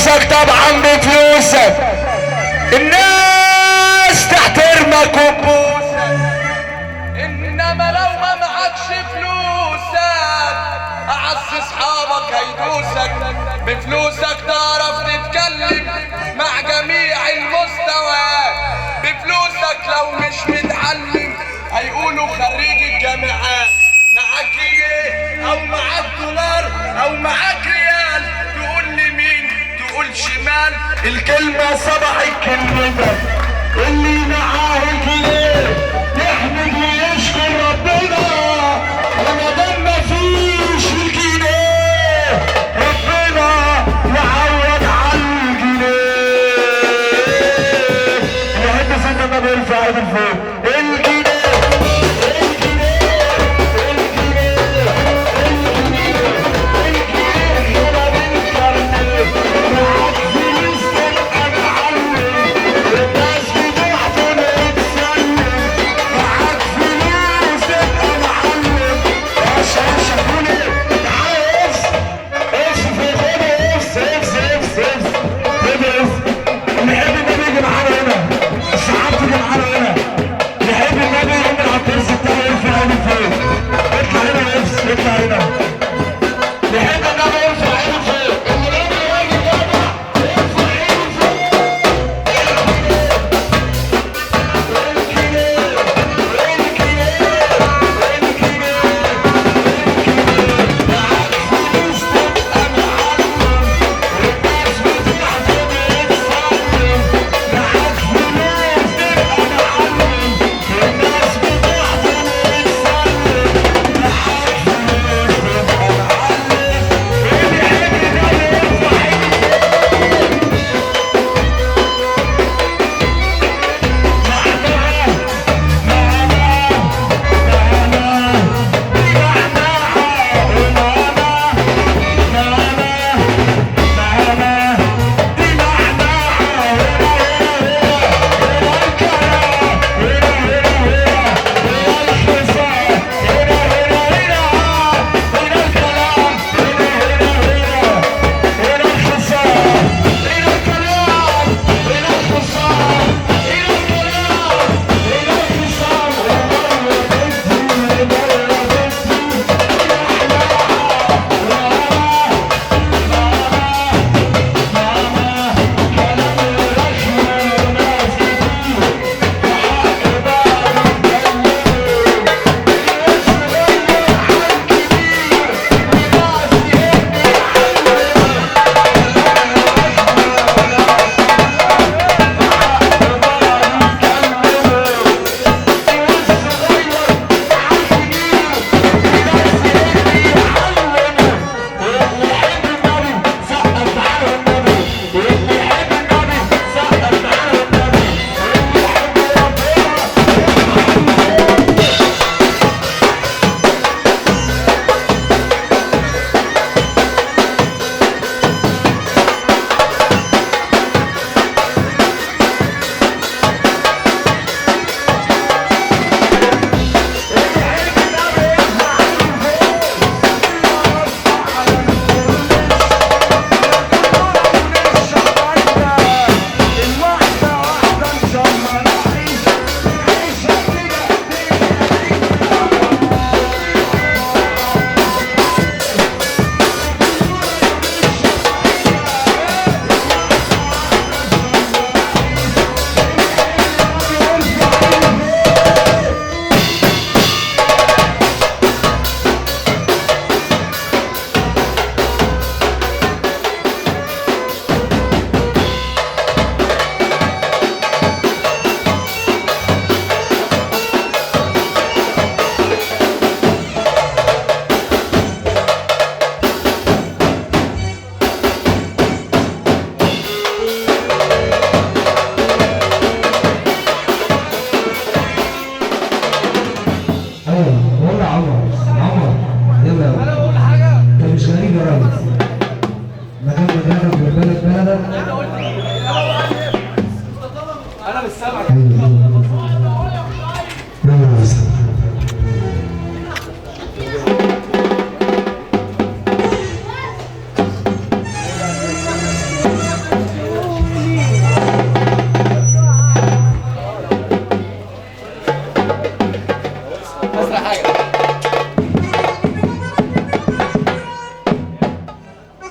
فلوسك طبعا بفلوسك، الناس تحترمك وتبوسك. انما لو ما معكش فلوسك اعز اصحابك هيدوسك. بفلوسك تعرف تتكلم مع جميع المستويات. بفلوسك لو مش متعلم هيقولوا خريج الجامعات. معاك جنيه او معاك دولار او معاك ريال، تقول لمين تقول شمال. الكلمة صباح الكلمة، اللي معاه الجنيه يحمد ويشكر ربنا. رمضان مفيش الجنيه، ربنا يعوض على الجنيه. يحب سنة ما بيرفع ايده لفوق. حاجه.